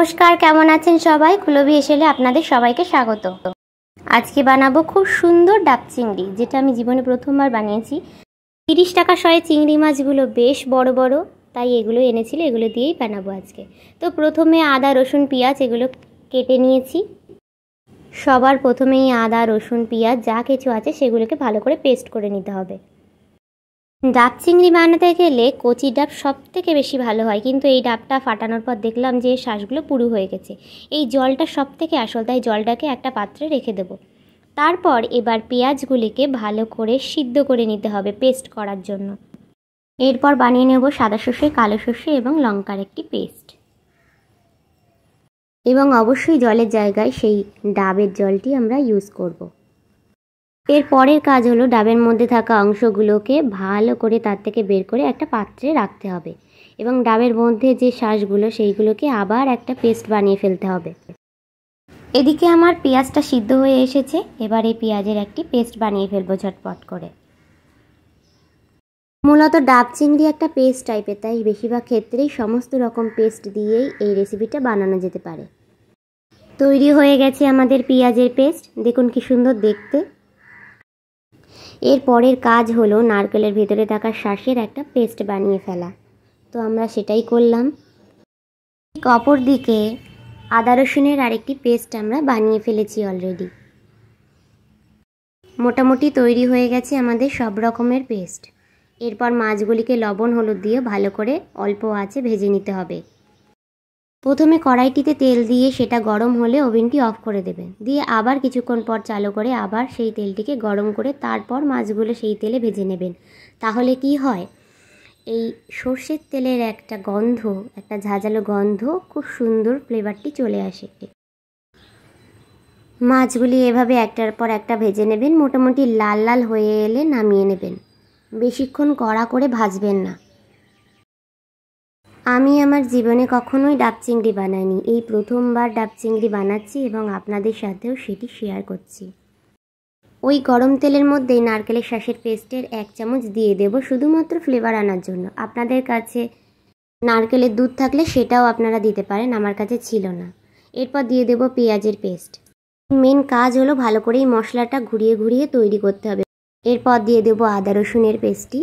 নমস্কার, কেমন আছেন সবাই? কুলবি এসেলে আপনাদের সবাইকে স্বাগত। আজকে বানাবো খুব সুন্দর ডাব চিংড়ি, যেটা আমি জীবনে প্রথমবার বানিয়েছি। 30 টাকা শয়ে চিংড়ি মাছগুলো বেশ বড় বড়, তাই এগুলো এনেছিল, এগুলো দিয়েই বানাবো আজকে। তো প্রথমে আদা রসুন পেঁয়াজ এগুলো কেটে নিয়েছি। সবার প্রথমেই আদা রসুন পেঁয়াজ যা কিছু আছে সেগুলোকে ভালো করে পেস্ট করে নিতে হবে। ডাব চিংড়ি বানাতে গেলে কচি ডাব সব থেকে বেশি ভালো হয়, কিন্তু এই ডাবটা ফাটানোর পর দেখলাম যে শ্বাসগুলো পুরু হয়ে গেছে। এই জলটা সব থেকে আসল, তাই জলটাকে একটা পাত্রে রেখে দেবো। তারপর এবার পেঁয়াজগুলিকে ভালো করে সিদ্ধ করে নিতে হবে পেস্ট করার জন্য। এরপর বানিয়ে নেব সাদা সর্ষে, কালো সর্ষে এবং লঙ্কার একটি পেস্ট। এবং অবশ্যই জলের জায়গায় সেই ডাবের জলটি আমরা ইউজ করব। এর পরের কাজ হলো ডাবের মধ্যে থাকা অংশগুলোকে ভালো করে তার থেকে বের করে একটা পাত্রে রাখতে হবে এবং ডাবের মধ্যে যে শ্বাসগুলো সেইগুলোকে আবার একটা পেস্ট বানিয়ে ফেলতে হবে। এদিকে আমার পেঁয়াজটা সিদ্ধ হয়ে এসেছে, এবার এই পেঁয়াজের একটি পেস্ট বানিয়ে ফেলবো ঝটপট করে। মূলত ডাব চিংড়ি একটা পেস্ট টাইপের, তাই বেশিরভাগ ক্ষেত্রেই সমস্ত রকম পেস্ট দিয়েই এই রেসিপিটা বানানো যেতে পারে। তৈরি হয়ে গেছে আমাদের পেঁয়াজের পেস্ট, দেখুন কি সুন্দর দেখতে। এর পরের কাজ হলো নারকেলের ভেতরে থাকা শাঁসের একটা পেস্ট বানিয়ে ফেলা, তো আমরা সেটাই করলাম। অপর দিকে আদা রসুনের আরেকটি পেস্ট আমরা বানিয়ে ফেলেছি অলরেডি। মোটামুটি তৈরি হয়ে গেছে আমাদের সব রকমের পেস্ট। এরপর মাছগুলিকে লবণ হলুদ দিয়ে ভালো করে অল্প আঁচে ভেজে নিতে হবে। প্রথমে কড়াইটিতে তেল দিয়ে সেটা গরম হলে ওভেনটি অফ করে দেবেন, দিয়ে আবার কিছুক্ষণ পর চালু করে আবার সেই তেলটিকে গরম করে তারপর মাছগুলো সেই তেলে ভেজে নেবেন। তাহলে কি হয়, এই সর্ষের তেলের একটা গন্ধ, একটা ঝাঁঝালো গন্ধ, খুব সুন্দর ফ্লেভারটি চলে আসে। মাছগুলি এভাবে একটার পর একটা ভেজে নেবেন, মোটামুটি লাল লাল হয়ে এলে নামিয়ে নেবেন। বেশিক্ষণ কড়া করে ভাজবেন না। আমি আমার জীবনে কখনোই ডাব চিংড়ি বানাইনি, এই প্রথমবার ডাব চিংড়ি বানাচ্ছি এবং আপনাদের সাথেও সেটি শেয়ার করছি। ওই গরম তেলের মধ্যেই নারকেলের শাঁসের পেস্টের 1 চামচ দিয়ে দেব, শুধুমাত্র ফ্লেভার আনার জন্য। আপনাদের কাছে নারকেলের দুধ থাকলে সেটাও আপনারা দিতে পারেন, আমার কাছে ছিল না। এরপর দিয়ে দেব পেঁয়াজের পেস্ট। মেন কাজ হলো ভালো করে এই মশলাটা ঘুরিয়ে ঘুরিয়ে তৈরি করতে হবে। এরপর দিয়ে দেব আদা রসুনের পেস্টটি,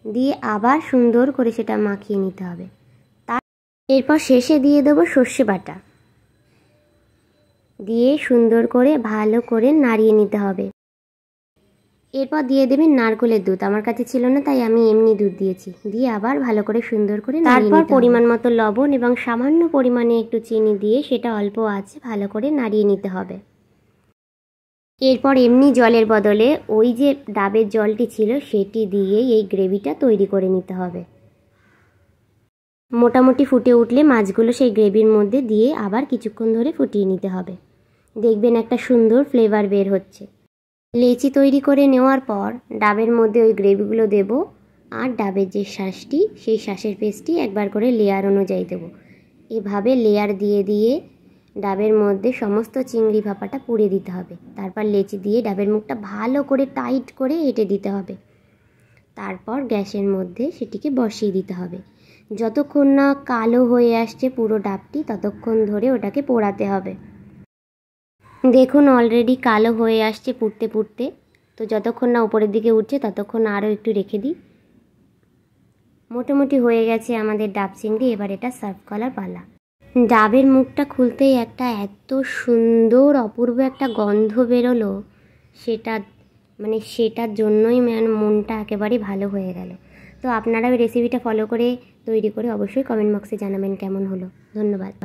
দিয়ে আবার সুন্দর করে সেটা মাখিয়ে নিতে হবে। এরপর শেষে দিয়ে দেবো সর্ষে বাটা, দিয়ে সুন্দর করে ভালো করে নাড়িয়ে নিতে হবে। এরপর দিয়ে দেবেন নারকেলের দুধ, আমার কাছে ছিল না তাই আমি এমনি দুধ দিয়েছি, দিয়ে আবার ভালো করে সুন্দর করে তারপর পরিমাণ মতো লবণ এবং সামান্য পরিমাণে একটু চিনি দিয়ে সেটা অল্প আছে ভালো করে নাড়িয়ে নিতে হবে। এরপর এমনি জলের বদলে ওই যে ডাবের জলটি ছিল সেটি দিয়ে এই গ্রেভিটা তৈরি করে নিতে হবে। মোটামুটি ফুটে উঠলে মাছগুলো সেই গ্রেভির মধ্যে দিয়ে আবার কিছুক্ষণ ধরে ফুটিয়ে নিতে হবে। দেখবেন একটা সুন্দর ফ্লেভার বের হচ্ছে। লেচি তৈরি করে নেওয়ার পর ডাবের মধ্যে ওই গ্রেভিগুলো দেব, আর ডাবের যে শাঁসটি সেই শাঁসের পেস্টটি একবার করে লেয়ার অনুযায়ী দেব। এভাবে লেয়ার দিয়ে দিয়ে ডাবের মধ্যে সমস্ত চিংড়ি ভাপাটা পুড়ে দিতে হবে। তারপর লেচি দিয়ে ডাবের মুখটা ভালো করে টাইট করে এঁটে দিতে হবে। তারপর গ্যাসের মধ্যে সেটিকে বসিয়ে দিতে হবে। যতক্ষণ না কালো হয়ে আসছে পুরো ডাবটি, ততক্ষণ ধরে ওটাকে পোড়াতে হবে। দেখুন অলরেডি কালো হয়ে আসছে পুড়তে পুড়তে, তো যতক্ষণ না উপরের দিকে উঠছে ততক্ষণ আরও একটু রেখে দিই। মোটামুটি হয়ে গেছে আমাদের ডাব চিংড়ি, এবার এটা সার্ভ করার পালা। ডাবের মুখটা খুলতেই একটা এত সুন্দর অপূর্ব একটা গন্ধ বেরোলো, সেটার জন্যই মনটা একেবারেই ভালো হয়ে গেল। তো আপনারা ওই রেসিপিটা ফলো করে তৈরি করে অবশ্যই কমেন্ট বক্সে জানাবেন কেমন হলো। ধন্যবাদ।